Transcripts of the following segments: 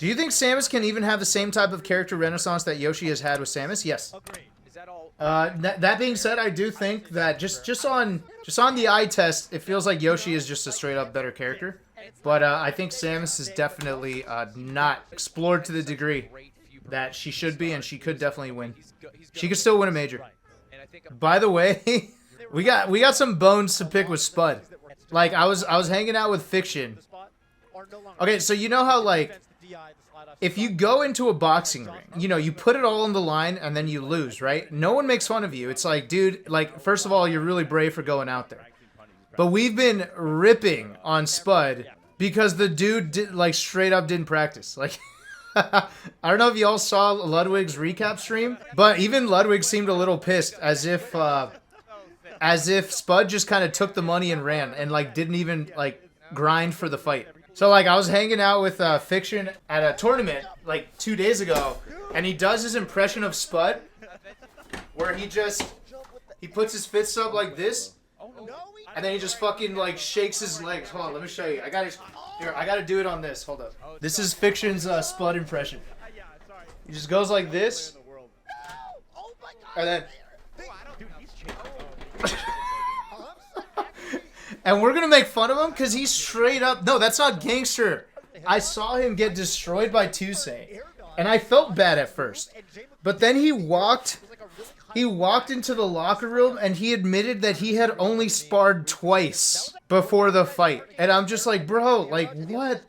Do you think Samus can even have the same type of character renaissance that Yoshi has had with Samus? Yes. That being said, I do think that just on the eye test, it feels like Yoshi is just a straight up better character. But I think Samus is definitely not explored to the degree that she should be, and she could definitely win. She could still win a major. By the way, we got some bones to pick with Spud. Like I was hanging out with Fiction. Okay, so you know how like if you go into a boxing ring, you know, you put it all on the line and then you lose, right? No one makes fun of you. It's like, dude, like first of all, you're really brave for going out there. But we've been ripping on Spud because the dude like straight up didn't practice. Like I don't know if y'all saw Ludwig's recap stream, but even Ludwig seemed a little pissed as if Spud just kind of took the money and ran and like didn't even like grind for the fight. So like I was hanging out with Fiction at a tournament like 2 days ago, and he does his impression of Spud where he puts his fists up like this, and then he just fucking like shakes his legs. Hold on, let me show you. I gotta do it on this. Hold up. This is Fiction's Spud impression. He just goes like this, and then. And we're gonna make fun of him because he's straight up. No, that's not gangster. I saw him get destroyed by Toussaint, and I felt bad at first. But then he walked into the locker room and he admitted that he had only sparred twice before the fight. And I'm just like, bro, like what?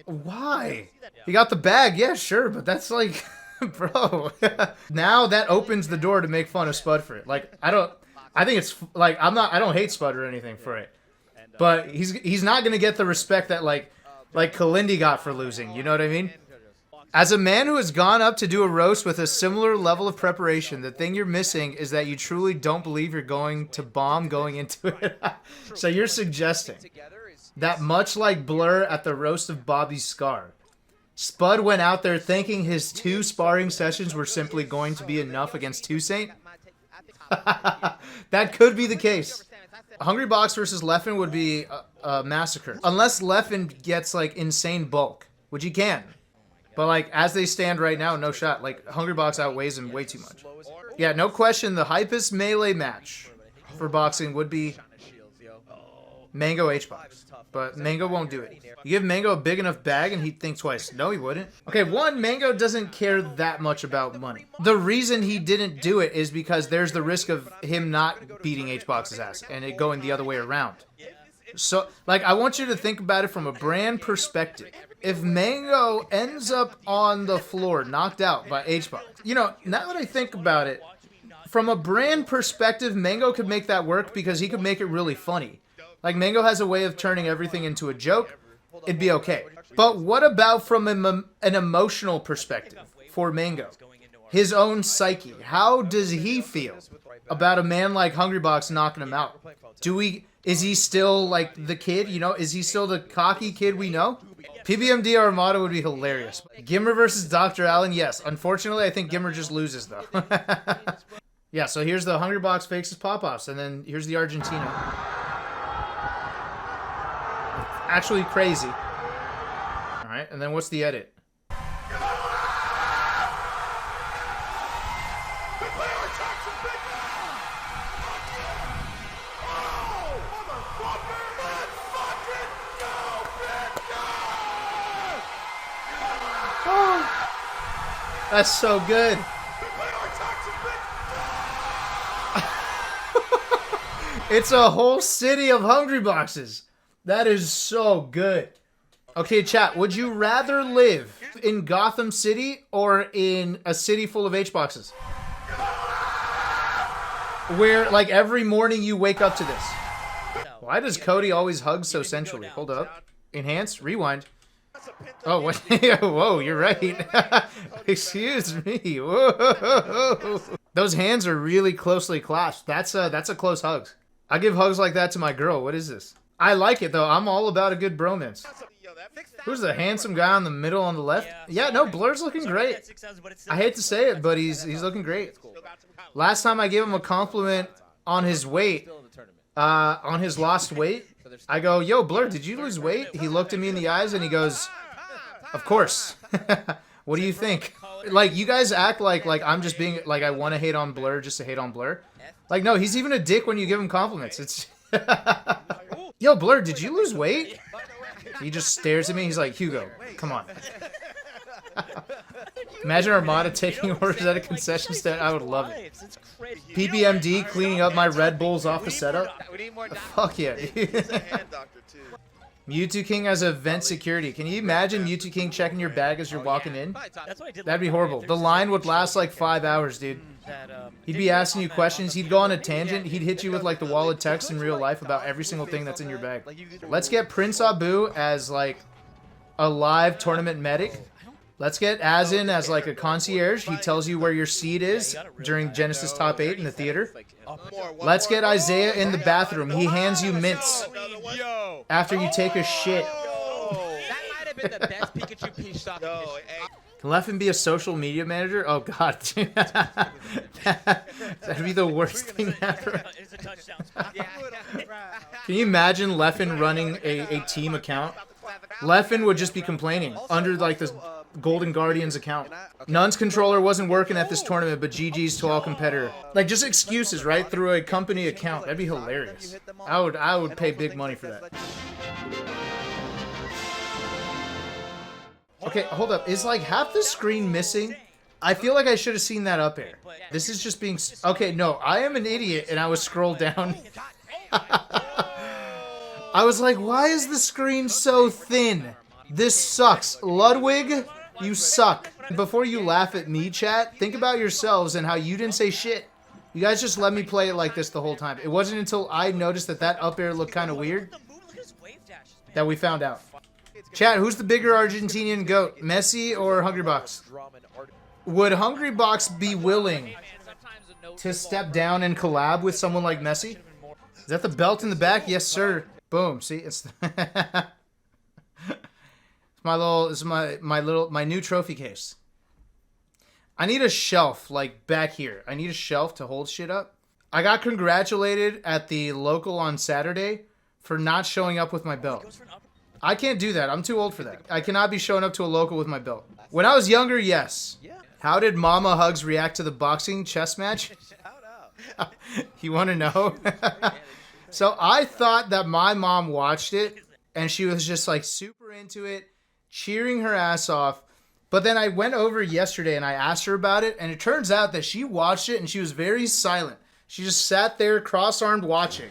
Why? He got the bag, yeah, sure, but that's like, bro. Now that opens the door to make fun of Spud for it. Like I think it's like I don't hate Spud or anything for it. But he's not going to get the respect that like Kalindi got for losing, you know what I mean? As a man who has gone up to do a roast with a similar level of preparation, the thing you're missing is that you truly don't believe you're going to bomb going into it. So you're suggesting that much like Blur at the roast of Bobby Scar, Spud went out there thinking his 2 sparring sessions were simply going to be enough against Toussaint? That could be the case. Hungrybox versus Leffen would be a massacre. Unless Leffen gets, like, insane bulk, which he can. But, like, as they stand right now, no shot. Like, Hungrybox outweighs him way too much. Yeah, no question, the hypest melee match for boxing would be Mango H-Box. But Mango won't do it. You give Mango a big enough bag and he'd think twice. No, he wouldn't. Okay, one, Mango doesn't care that much about money. The reason he didn't do it is because there's the risk of him not beating H-Box's ass and it going the other way around. So, like, I want you to think about it from a brand perspective. If Mango ends up on the floor, knocked out by H-Box, you know, now that I think about it, from a brand perspective, Mango could make that work because he could make it really funny. Like, Mango has a way of turning everything into a joke. It'd be okay. But what about from an emotional perspective for Mango? His own psyche. How does he feel about a man like Hungrybox knocking him out? Is he still, like, the kid, you know? Is he still the cocky kid we know? PBMD Armada would be hilarious. Gimmer versus Dr. Allen, yes. Unfortunately, I think Gimmer just loses, though. Yeah, so here's the Hungrybox fakes his pop-offs, and then here's the Argentina. Actually crazy. Alright, and then what's the edit? Oh, that's so good. It's a whole city of Hungryboxes. That is so good. Okay, chat, would you rather live in Gotham City or in a city full of H-Boxes? Where, like, every morning you wake up to this. Why does Cody always hug so sensually? Hold up. Enhance? Rewind. Oh, what? Whoa, you're right. Excuse me. Whoa. Those hands are really closely clasped. That's a close hug. I give hugs like that to my girl. What is this? I like it, though. I'm all about a good bromance. Who's the handsome guy in the middle on the left? Yeah, no, Blur's looking great. I hate to say it, but he's looking great. Last time I gave him a compliment on his weight, on his lost weight, I go, yo, Blur, did you lose weight? He looked at me in the eyes and he goes, Of course. What do you think? Like, you guys act like I'm just being, like, I want to hate on Blur just to hate on Blur. Like, no, he's even a dick when you give him compliments. It's... Yo, Blur, did you lose weight? He just stares at me. He's like, Hugo, come on. Imagine Armada taking orders at a concession stand. I would love it. PPMD cleaning up my Red Bulls off the setup. Fuck yeah. Mewtwo King as a vent security. Can you imagine Mewtwo King checking your bag as you're walking in? That'd be horrible. The line would last like 5 hours, dude. He'd be asking you questions. He'd go on a tangent. He'd hit you with like the wall of text in real life about every single thing that's in your bag. Let's get Prince Abu as like a live tournament medic. Let's get Azin as like a concierge. He tells you where your seat is during Genesis Top 8 in the theater. Let's get Isaiah in the bathroom. He hands you mints after you take a shit. That might have been the best Pikachu Peach stock. Can Leffen be a social media manager? Oh god. That'd be the worst thing ever. Can you imagine Leffen running a team account? Leffen would just be complaining under like this Golden Guardians account. Nun's controller wasn't working at this tournament, but GG's to all competitor. Like, just excuses, right? Through a company account. That'd be hilarious. I would pay big money for that. Okay, hold up. Is like half the screen missing? I feel like I should have seen that up air. This is just being... Okay, no. I am an idiot, and I was scrolled down. I was like, why is the screen so thin? This sucks. Ludwig, you suck. Before you laugh at me, chat, think about yourselves and how you didn't say shit. You guys just let me play it like this the whole time. It wasn't until I noticed that up air looked kind of weird that we found out. Chat, who's the bigger Argentinian goat? Messi or Hungrybox? Would Hungrybox be willing to step down and collab with someone like Messi? Is that the belt in the back? Yes, sir. Boom. See, it's it's my new trophy case. I need a shelf like back here. I need a shelf to hold shit up. I got congratulated at the local on Saturday for not showing up with my belt. I can't do that. I'm too old for that. I cannot be showing up to a local with my belt. When I was younger, yes. How did Mama Hugs react to the boxing chess match? You want to know? So I thought that my mom watched it and she was just like super into it, cheering her ass off. But then I went over yesterday and I asked her about it, and it turns out that she watched it and she was very silent. She just sat there cross-armed watching.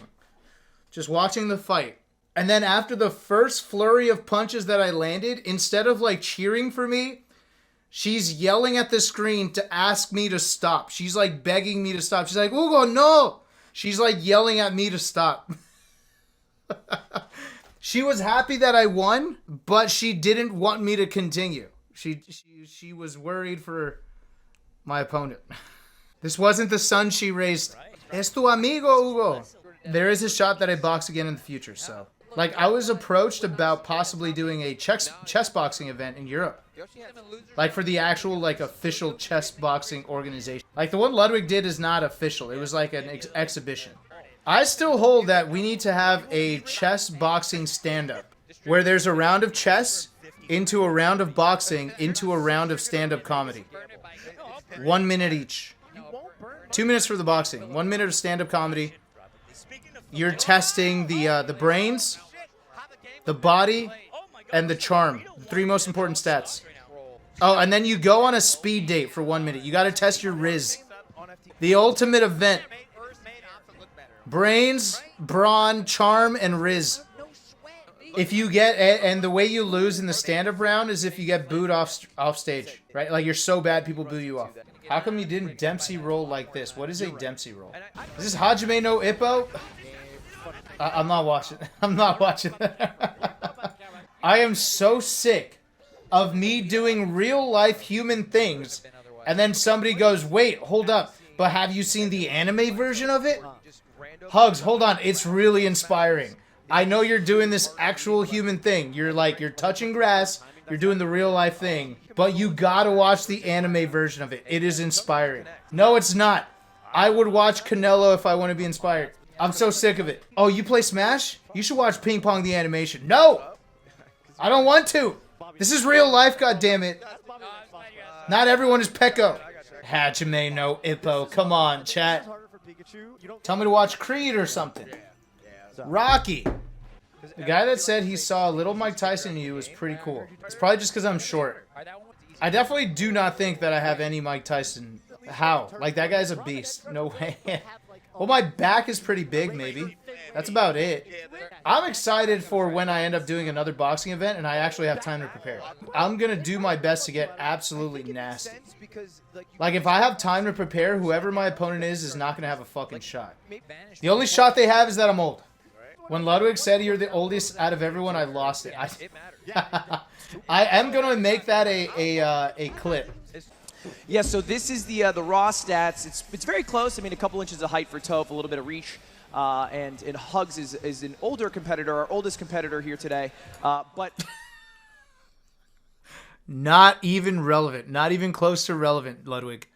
Just watching the fight. And then after the first flurry of punches that I landed, instead of like cheering for me, she's yelling at the screen to ask me to stop. She's like begging me to stop. She's like, Hugo, no! She's like yelling at me to stop. She was happy that I won, but she didn't want me to continue. She was worried for my opponent. This wasn't the son she raised. Es tu amigo, Hugo. There is a shot that I box again in the future, so. Like, I was approached about possibly doing a chess boxing event in Europe. Like, for the actual, like, official chess boxing organization. Like, the one Ludwig did is not official. It was like an exhibition. I still hold that we need to have a chess boxing stand-up. Where there's a round of chess, into a round of boxing, into a round of stand-up comedy. 1 minute each. 2 minutes for the boxing. 1 minute of stand-up comedy. You're testing the brains, the body, and the charm. The 3 most important stats. Oh, and then you go on a speed date for 1 minute. You got to test your Riz. The ultimate event. Brains, brawn, charm, and Riz. If you get, and the way you lose in the stand-up round is if you get booed off stage, right? Like, you're so bad, people boo you off. How come you didn't Dempsey roll like this? What is a Dempsey roll? Is this Hajime no Ippo? I'm not watching. I'm not watching that. I am so sick of me doing real-life human things, and then somebody goes, wait, hold up, but have you seen the anime version of it? Hugs, hold on, it's really inspiring. I know you're doing this actual human thing. You're touching grass, you're doing the real life thing, but you gotta watch the anime version of it. It is inspiring. No, it's not. I would watch Canelo if I want to be inspired. I'm so sick of it. Oh, you play Smash? You should watch Ping Pong the animation. No! I don't want to. This is real life, goddammit. Not everyone is Pecco. Hajime no Ippo. Come on, chat. Tell me to watch Creed or something. Rocky. The guy that said he saw little Mike Tyson in you was pretty cool. It's probably just because I'm short. I definitely do not think that I have any Mike Tyson. How? Like, that guy's a beast. No way. Well, my back is pretty big, maybe. That's about it. I'm excited for when I end up doing another boxing event and I actually have time to prepare. I'm going to do my best to get absolutely nasty. Like, if I have time to prepare, whoever my opponent is not going to have a fucking shot. The only shot they have is that I'm old. When Ludwig said you're the oldest out of everyone, I lost it. I am going to make that a clip. Yeah, so this is the raw stats. It's very close. I mean, a couple inches of height for Toph, a little bit of reach. And Hugs is an older competitor, our oldest competitor here today. But not even relevant. Not even close to relevant, Ludwig.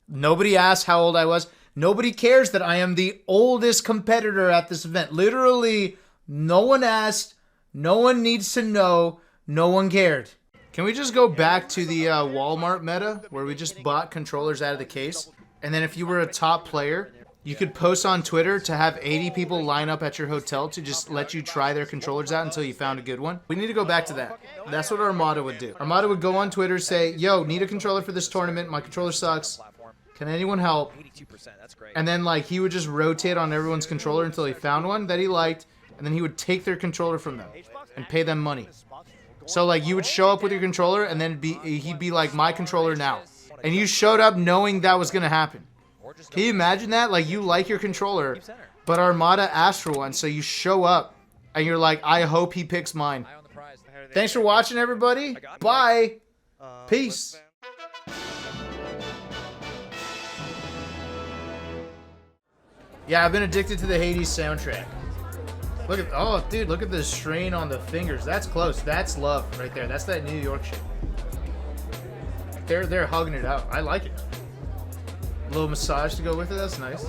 Nobody asked how old I was. Nobody cares that I am the oldest competitor at this event. Literally, no one asked. No one needs to know. No one cared. Can we just go back to the Walmart meta where we just bought controllers out of the case? And then if you were a top player, you could post on Twitter to have 80 people line up at your hotel to just let you try their controllers out until you found a good one. We need to go back to that. That's what Armada would do. Armada would go on Twitter, say, yo, need a controller for this tournament. My controller sucks. Can anyone help? And then, like, he would just rotate on everyone's controller until he found one that he liked, and then he would take their controller from them and pay them money. So, like, you would show up with your controller, and then he'd be like, my controller now. And you showed up knowing that was going to happen. Can you imagine that? Like, you like your controller, but Armada asked for one, so you show up, and you're like, I hope he picks mine. Thanks for watching, everybody. Bye. Peace. Yeah, I've been addicted to the Hades soundtrack. Look at, oh, dude, look at the strain on the fingers. That's close. That's love right there. That's that New York shit. They're hugging it out. I like it. A little massage to go with it. That's nice.